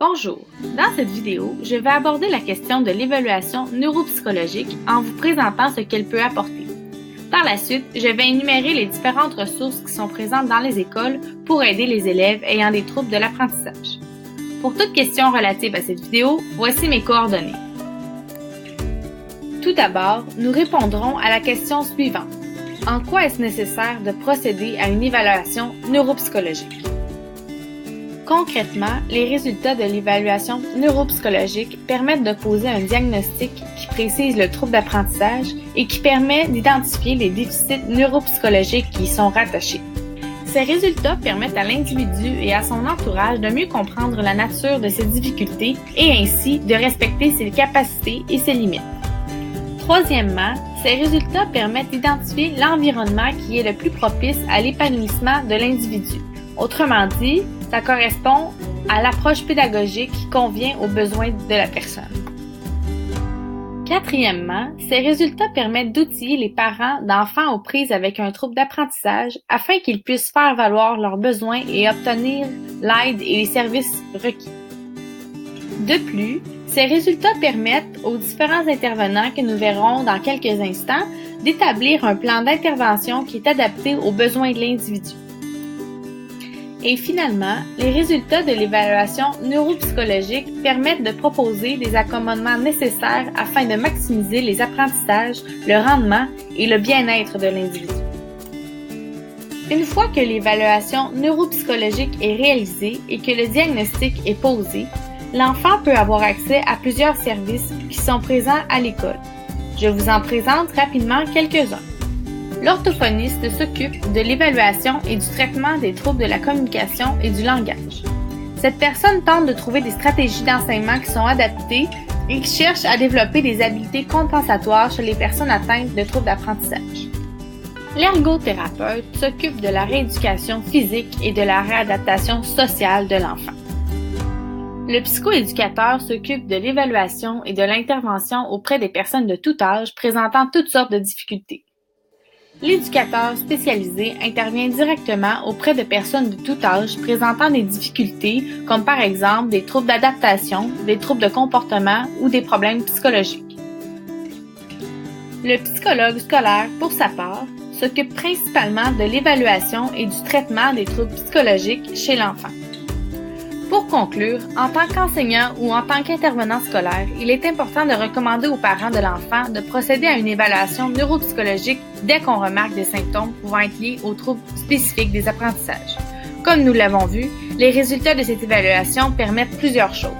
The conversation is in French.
Bonjour, dans cette vidéo, je vais aborder la question de l'évaluation neuropsychologique en vous présentant ce qu'elle peut apporter. Par la suite, je vais énumérer les différentes ressources qui sont présentes dans les écoles pour aider les élèves ayant des troubles de l'apprentissage. Pour toute question relative à cette vidéo, voici mes coordonnées. Tout d'abord, nous répondrons à la question suivante. En quoi est-ce nécessaire de procéder à une évaluation neuropsychologique? Concrètement, les résultats de l'évaluation neuropsychologique permettent de poser un diagnostic qui précise le trouble d'apprentissage et qui permet d'identifier les déficits neuropsychologiques qui y sont rattachés. Ces résultats permettent à l'individu et à son entourage de mieux comprendre la nature de ses difficultés et ainsi de respecter ses capacités et ses limites. Troisièmement, ces résultats permettent d'identifier l'environnement qui est le plus propice à l'épanouissement de l'individu. Autrement dit, ça correspond à l'approche pédagogique qui convient aux besoins de la personne. Quatrièmement, ces résultats permettent d'outiller les parents d'enfants aux prises avec un trouble d'apprentissage afin qu'ils puissent faire valoir leurs besoins et obtenir l'aide et les services requis. De plus, ces résultats permettent aux différents intervenants que nous verrons dans quelques instants d'établir un plan d'intervention qui est adapté aux besoins de l'individu. Et finalement, les résultats de l'évaluation neuropsychologique permettent de proposer des accommodements nécessaires afin de maximiser les apprentissages, le rendement et le bien-être de l'individu. Une fois que l'évaluation neuropsychologique est réalisée et que le diagnostic est posé, l'enfant peut avoir accès à plusieurs services qui sont présents à l'école. Je vous en présente rapidement quelques-uns. L'orthophoniste s'occupe de l'évaluation et du traitement des troubles de la communication et du langage. Cette personne tente de trouver des stratégies d'enseignement qui sont adaptées et qui cherchent à développer des habiletés compensatoires chez les personnes atteintes de troubles d'apprentissage. L'ergothérapeute s'occupe de la rééducation physique et de la réadaptation sociale de l'enfant. Le psychoéducateur s'occupe de l'évaluation et de l'intervention auprès des personnes de tout âge présentant toutes sortes de difficultés. L'éducateur spécialisé intervient directement auprès de personnes de tout âge présentant des difficultés comme par exemple des troubles d'adaptation, des troubles de comportement ou des problèmes psychologiques. Le psychologue scolaire, pour sa part, s'occupe principalement de l'évaluation et du traitement des troubles psychologiques chez l'enfant. Pour conclure, en tant qu'enseignant ou en tant qu'intervenant scolaire, il est important de recommander aux parents de l'enfant de procéder à une évaluation neuropsychologique dès qu'on remarque des symptômes pouvant être liés aux troubles spécifiques des apprentissages. Comme nous l'avons vu, les résultats de cette évaluation permettent plusieurs choses.